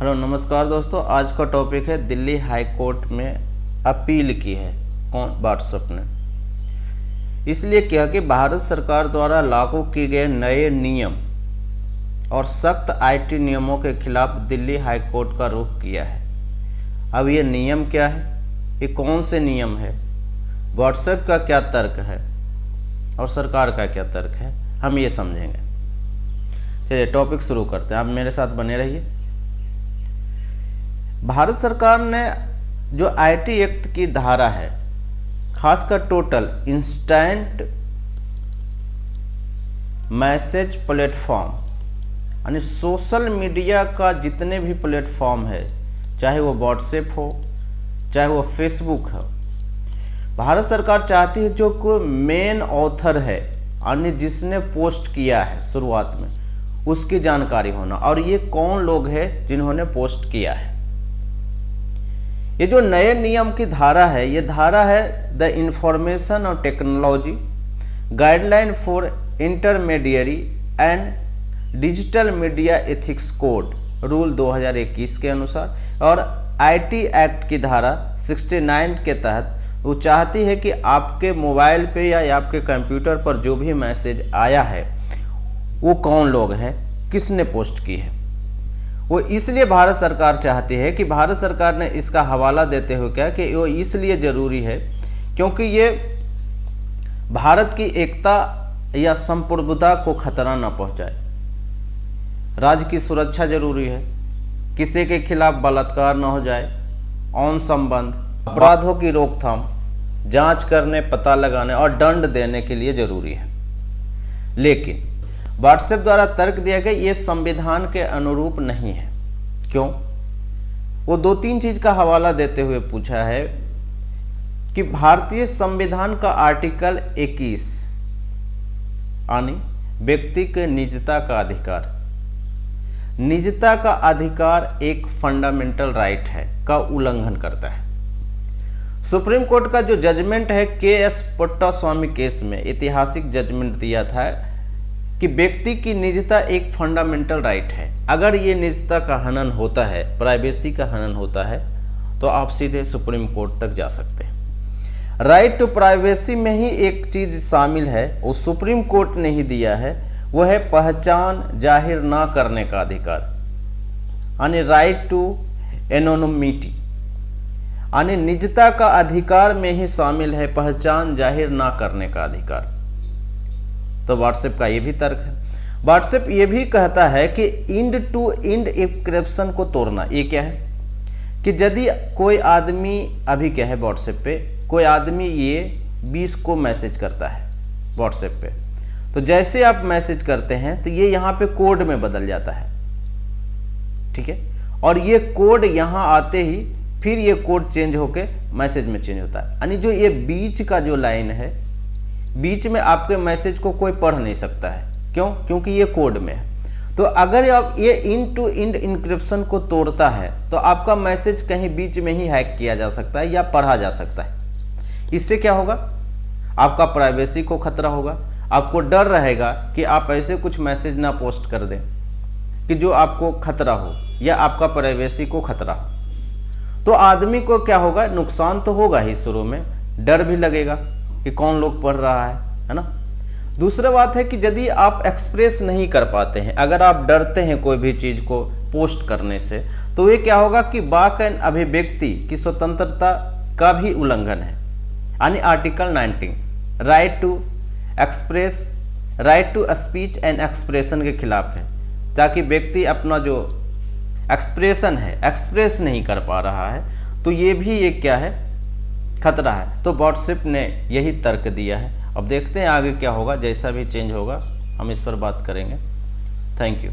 Hello नमस्कार दोस्तों, आज का टॉपिक है दिल्ली हाई कोर्ट में अपील की है कौन व्हाट्सएप ने। इसलिए क्या कि भारत सरकार द्वारा लागू किए गए नए नियम और सख्त आईटी नियमों के खिलाफ दिल्ली हाई कोर्ट का रुख किया है। अब ये नियम क्या है, ये कौन से नियम है, व्हाट्सएप का क्या तर्क है और सरकार का क्या तर्क है, हम ये समझेंगे। चलिए टॉपिक शुरू करते हैं, आप मेरे साथ बने रहिए। भारत सरकार ने जो आईटी एक्ट की धारा है, खासकर टोटल इंस्टेंट मैसेज प्लेटफॉर्म यानी सोशल मीडिया का जितने भी प्लेटफॉर्म है, चाहे वो व्हाट्सएप हो चाहे वो फेसबुक हो, भारत सरकार चाहती है जो कोई मेन ऑथर है यानी जिसने पोस्ट किया है शुरुआत में, उसकी जानकारी होना और ये कौन लोग हैं जिन्होंने पोस्ट किया है। ये जो नए नियम की धारा है, ये धारा है द इंफॉर्मेशन और technology guideline for intermediary and digital media ethics code rule 2021 के अनुसार और आईटी एक्ट की धारा 69 के तहत वो चाहती है कि आपके मोबाइल पे या आपके कंप्यूटर पर जो भी मैसेज आया है वो कौन लोग हैं, किसने पोस्ट की है। वो इसलिए भारत सरकार चाहती है कि भारत सरकार ने इसका हवाला देते हुए क्या कि वो इसलिए ज़रूरी है क्योंकि ये भारत की एकता या संप्रभुता को खतरा न पहुंचाए। राज्य की सुरक्षा जरूरी है, किसी के खिलाफ बलात्कार न हो जाए, यौन संबंध, अपराधों की रोकथाम, जांच करने, पता लगाने और दंड देने के लिए जरूरी है। लेकिन व्हाट्सएप द्वारा तर्क दिया गया ये संविधान के अनुरूप नहीं है। क्यों? वो 2-3 चीज का हवाला देते हुए पूछा है कि भारतीय संविधान का आर्टिकल 21 यानी व्यक्ति के निजता का अधिकार, निजता का अधिकार एक फंडामेंटल राइट है का उल्लंघन करता है। सुप्रीम कोर्ट का जो जजमेंट है के.एस. पुट्टास्वामी केस में ऐतिहासिक जजमेंट दिया था कि व्यक्ति की निजता एक फंडामेंटल राइट है। अगर ये निजता का हनन होता है, प्राइवेसी का हनन होता है, तो आप सीधे सुप्रीम कोर्ट तक जा सकते हैं। राइट टू प्राइवेसी में ही एक चीज शामिल है, वो सुप्रीम कोर्ट ने ही दिया है, वो है पहचान जाहिर ना करने का अधिकार यानी राइट टू एनोनिमिटी यानी निजता का अधिकार में ही शामिल है पहचान जाहिर ना करने का अधिकार। तो व्हाट्सएप का ये भी तर्क है। व्हाट्सएप ये भी कहता है कि इंड टू इंड एन्क्रिप्शन को तोड़ना। ये क्या है कि यदि कोई आदमी अभी क्या है व्हाट्सएप पे कोई आदमी ये 20 को मैसेज करता है व्हाट्सएप पे, तो जैसे आप मैसेज करते हैं तो ये यहाँ पे कोड में बदल जाता है, ठीक है, और ये कोड यहाँ आते ही फिर ये कोड चेंज होके मैसेज में चेंज होता है। यानी जो ये बीच का जो लाइन है, बीच में आपके मैसेज को कोई पढ़ नहीं सकता है। क्यों? क्योंकि ये कोड में है। तो अगर आप ये इंड टू इंड इंक्रिप्शन को तोड़ता है तो आपका मैसेज कहीं बीच में ही हैक किया जा सकता है या पढ़ा जा सकता है। इससे क्या होगा? आपका प्राइवेसी को खतरा होगा। आपको डर रहेगा कि आप ऐसे कुछ मैसेज ना पोस्ट कर दें कि जो आपको खतरा हो या आपका प्राइवेसी को खतरा हो। तो आदमी को क्या होगा? नुकसान तो होगा ही, शुरू में डर भी लगेगा कि कौन लोग पढ़ रहा है ना। दूसरा बात है कि यदि आप एक्सप्रेस नहीं कर पाते हैं, अगर आप डरते हैं कोई भी चीज को पोस्ट करने से, तो ये क्या होगा कि वाक एंड अभिव्यक्ति की स्वतंत्रता का भी उल्लंघन है यानी article 19 right to express, right to speech and expression के खिलाफ है, ताकि व्यक्ति अपना जो एक्सप्रेशन है एक्सप्रेस नहीं कर पा रहा है, तो ये भी एक क्या है, खतरा है। तो व्हाट्सएप ने यही तर्क दिया है। अब देखते हैं आगे क्या होगा, जैसा भी चेंज होगा हम इस पर बात करेंगे। Thank you.